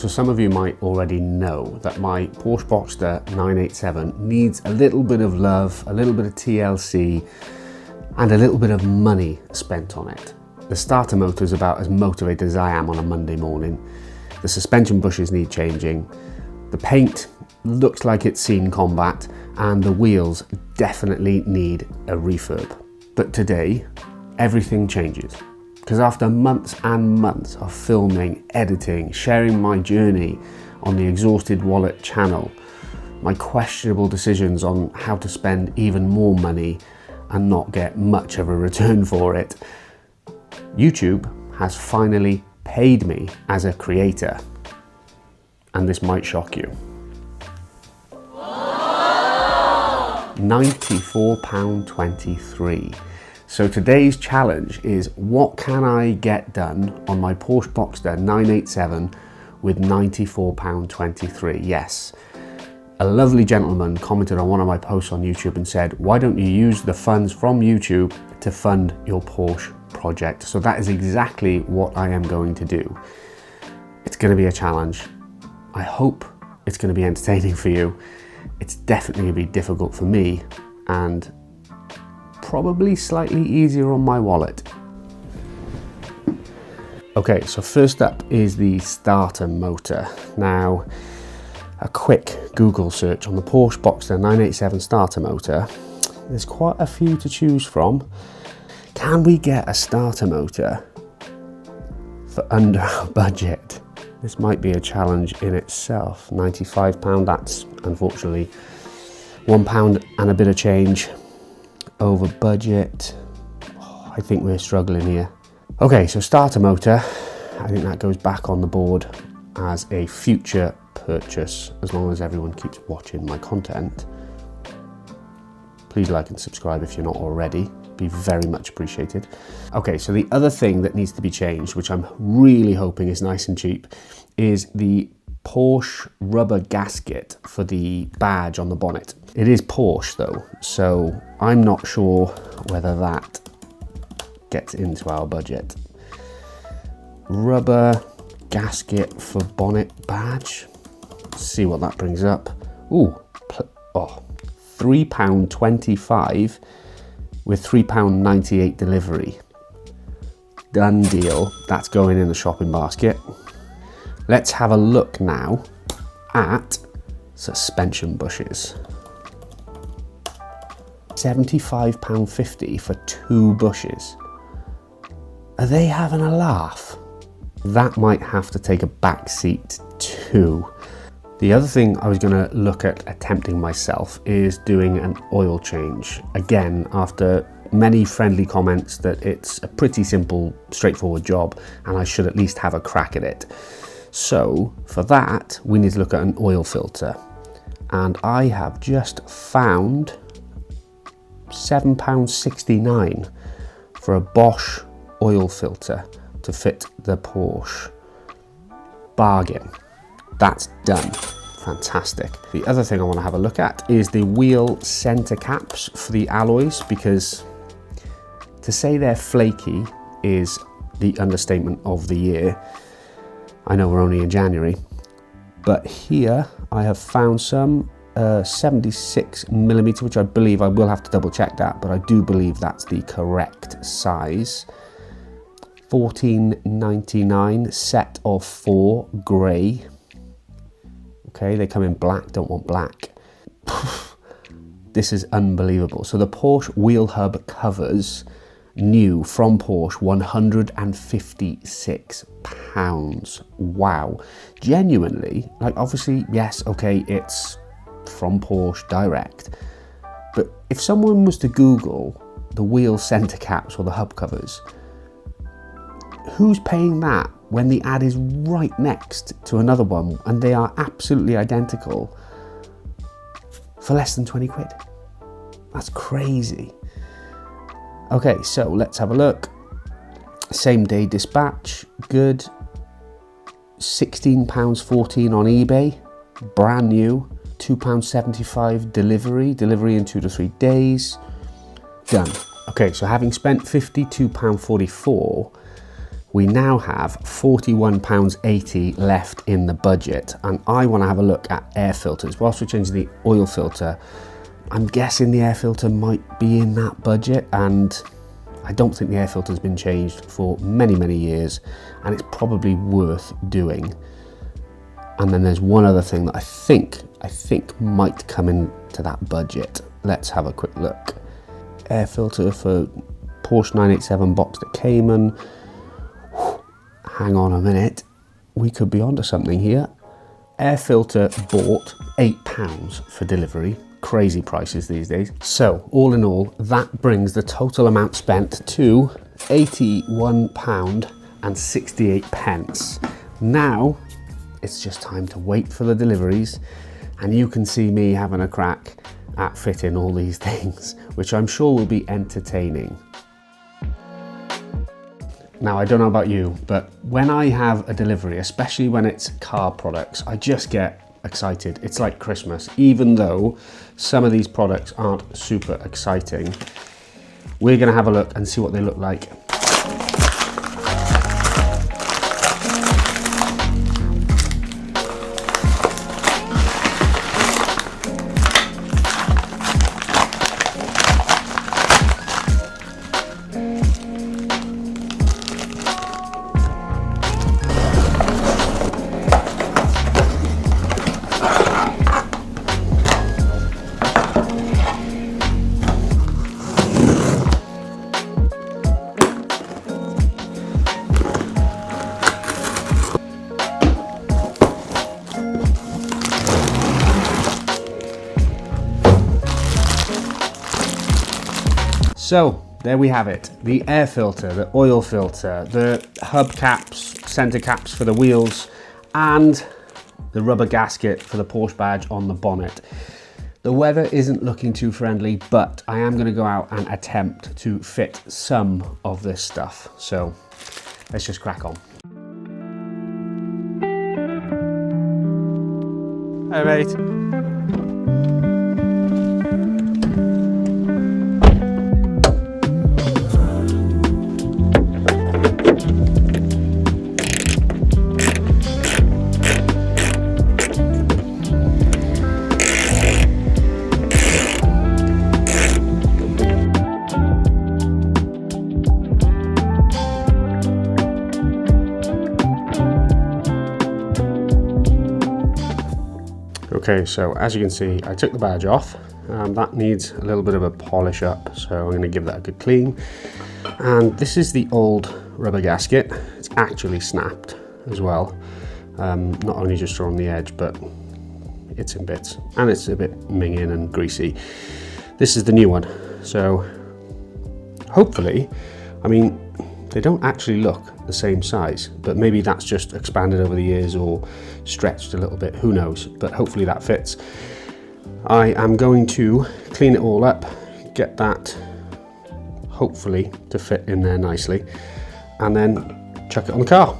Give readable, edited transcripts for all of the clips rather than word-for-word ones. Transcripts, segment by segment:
So some of you might already know that my Porsche Boxster 987 needs a little bit of love, a little bit of TLC, and a little bit of money spent on it. The starter motor is about as motivated as I am on a Monday morning. The suspension bushes need changing. The paint looks like it's seen combat, and the wheels definitely need a refurb. But today, everything changes. Because after months and months of filming, editing, sharing my journey on the Exhausted Wallet channel, my questionable decisions on how to spend even more money and not get much of a return for it, YouTube has finally paid me as a creator. And this might shock you. £94.23. So today's challenge is, what can I get done on my Porsche Boxster 987 with £94.23? Yes, a lovely gentleman commented on one of my posts on YouTube and said, why don't you use the funds from YouTube to fund your Porsche project? So that is exactly what I am going to do. It's going to be a challenge. I hope it's going to be entertaining for you. It's definitely going to be difficult for me, and probably slightly easier on my wallet. Okay, so first up is the starter motor. Now, a quick Google search on the Porsche Boxster 987 starter motor. There's quite a few to choose from. Can we get a starter motor for under our budget? This might be a challenge in itself. £95, that's unfortunately £1 and a bit of change over budget. I think we're struggling here. Okay, so starter motor, I think that goes back on the board as a future purchase, as long as everyone keeps watching my content. Please like and subscribe if you're not already. Be very much appreciated. Okay, so the other thing that needs to be changed, which I'm really hoping is nice and cheap, is the Porsche rubber gasket for the badge on the bonnet. It is Porsche though, so I'm not sure whether that gets into our budget. Rubber gasket for bonnet badge. Let's see what that brings up. Ooh, £3.25 with £3.98 delivery. Done deal. That's going in the shopping basket. Let's have a look now at suspension bushes. £75.50 for 2 bushes. Are they having a laugh? That might have to take a back seat too. The other thing I was going to look at attempting myself is doing an oil change. Again, after many friendly comments that it's a pretty simple, straightforward job and I should at least have a crack at it. So for that, we need to look at an oil filter. And I have just found £7.69 for a Bosch oil filter to fit the Porsche. Bargain. That's done. Fantastic. The other thing I want to have a look at is the wheel center caps for the alloys, because to say they're flaky is the understatement of the year. I know we're only in January, but here I have found some 76mm, which I believe, I will have to double check that, but I do believe that's the correct size. £14.99, set of 4, grey. Okay, they come in black, don't want black. This is unbelievable. So the Porsche wheel hub covers, new from Porsche, £156. Wow. Genuinely, like, obviously, yes, okay, it's from Porsche direct. But if someone was to Google the wheel center caps or the hub covers, who's paying that when the ad is right next to another one and they are absolutely identical for less than 20 quid? That's crazy. Okay, so let's have a look. Same day dispatch, good. £16.14 on eBay, brand new. £2.75 delivery in 2 to 3 days. Done. Okay, so having spent £52.44, We now have £41.80 left in the budget, and I want to have a look at air filters. Whilst we're changing the oil filter, I'm guessing the air filter might be in that budget, and I don't think the air filter's been changed for many, many years, and it's probably worth doing. And then there's one other thing that I think might come into that budget. Let's have a quick look. Air filter for Porsche 987 Boxster Cayman. Hang on a minute, we could be onto something here. Air filter bought £8 for delivery. Crazy prices these days. So all in all, that brings the total amount spent to £81.68. Now it's just time to wait for the deliveries, and you can see me having a crack at fitting all these things, which I'm sure will be entertaining. Now, I don't know about you, but when I have a delivery, especially when it's car products, I just get excited. It's like Christmas, even though some of these products aren't super exciting. We're gonna have a look and see what they look like. So there we have it, the air filter, the oil filter, the hub caps, center caps for the wheels, and the rubber gasket for the Porsche badge on the bonnet. The weather isn't looking too friendly, but I am going to go out and attempt to fit some of this stuff. So let's just crack on. Hey mate. Okay, so as you can see, I took the badge off. That needs a little bit of a polish up, so I'm going to give that a good clean. And this is the old rubber gasket. It's actually snapped as well. Not only just on the edge, but it's in bits, and it's a bit minging and greasy. This is the new one, so hopefully, I mean, they don't actually look the same size, but maybe that's just expanded over the years or stretched a little bit, who knows, but hopefully that fits. I am going to clean it all up, get that hopefully to fit in there nicely, and then chuck it on the car.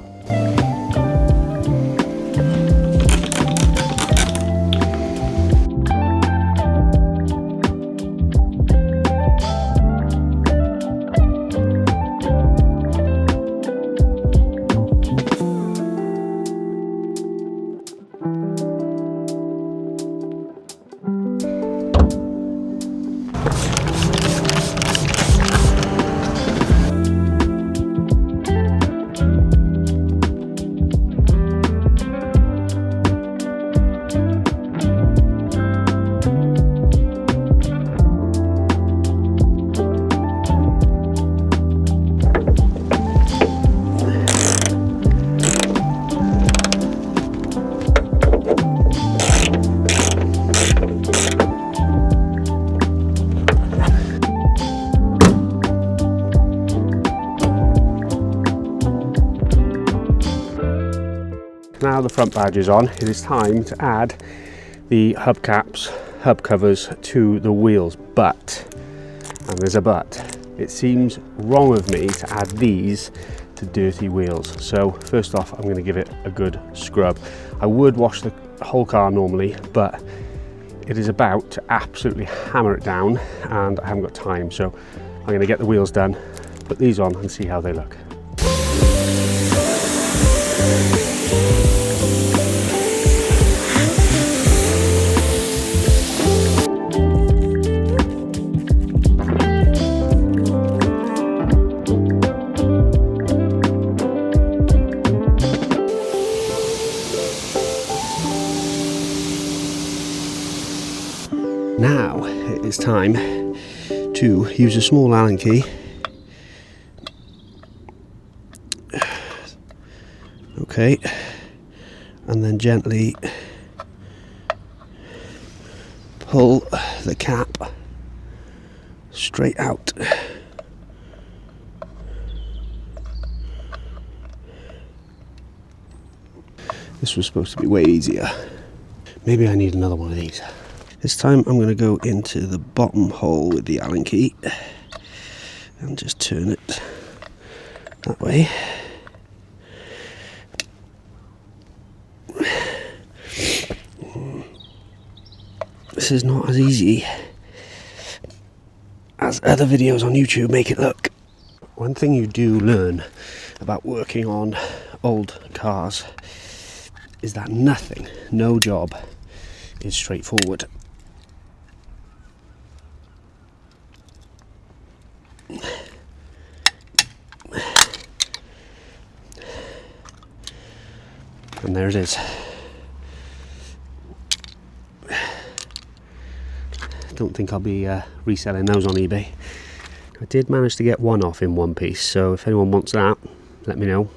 Now the front badge is on, it is time to add the hubcaps, hub covers to the wheels, but, and there's a but, it seems wrong of me to add these to dirty wheels. So first off, I'm going to give it a good scrub. I would wash the whole car normally, but it is about to absolutely hammer it down and I haven't got time, so I'm going to get the wheels done, put these on and see how they look. Now it's time to use a small Allen key. Okay, and then gently pull the cap straight out. This was supposed to be way easier. Maybe I need another one of these. This time I'm going to go into the bottom hole with the Allen key and just turn it that way. This is not as easy as other videos on YouTube make it look. One thing you do learn about working on old cars is that nothing, no job is straightforward. And there it is. Don't think I'll be reselling those on eBay. I did manage to get one off in one piece, so if anyone wants that, let me know.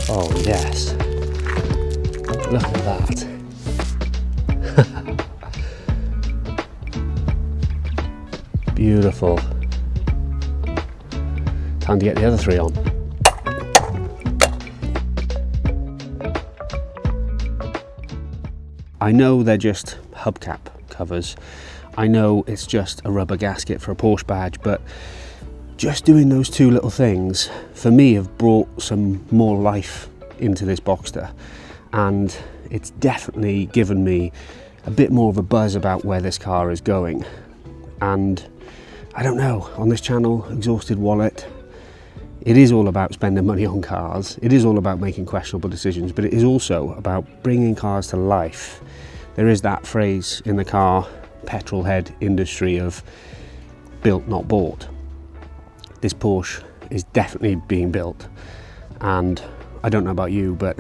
Oh yes, look at that. Beautiful. Time to get the other three on. I know they're just hubcap covers. I know it's just a rubber gasket for a Porsche badge, but just doing those two little things for me have brought some more life into this Boxster, and it's definitely given me a bit more of a buzz about where this car is going. And I don't know, on this channel, Exhausted Wallet, it is all about spending money on cars. It is all about making questionable decisions, but it is also about bringing cars to life. There is that phrase in the car petrol head industry of built, not bought. This Porsche is definitely being built, and I don't know about you, but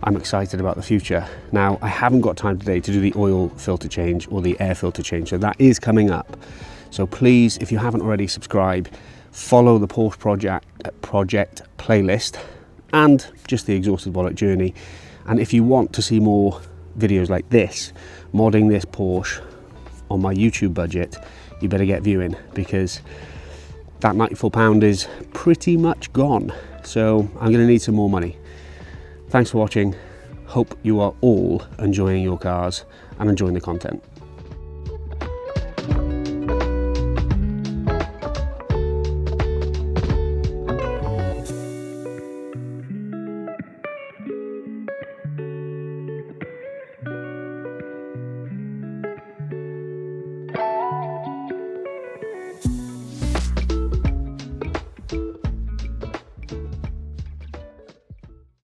I'm excited about the future. Now, I haven't got time today to do the oil filter change or the air filter change, so that is coming up. So please, if you haven't already, subscribe, follow the Porsche project playlist and just the Exhausted Wallet journey. And if you want to see more videos like this, modding this Porsche on my YouTube budget, you better get viewing, because that £94 is pretty much gone. So I'm going to need some more money. Thanks for watching. Hope you are all enjoying your cars and enjoying the content.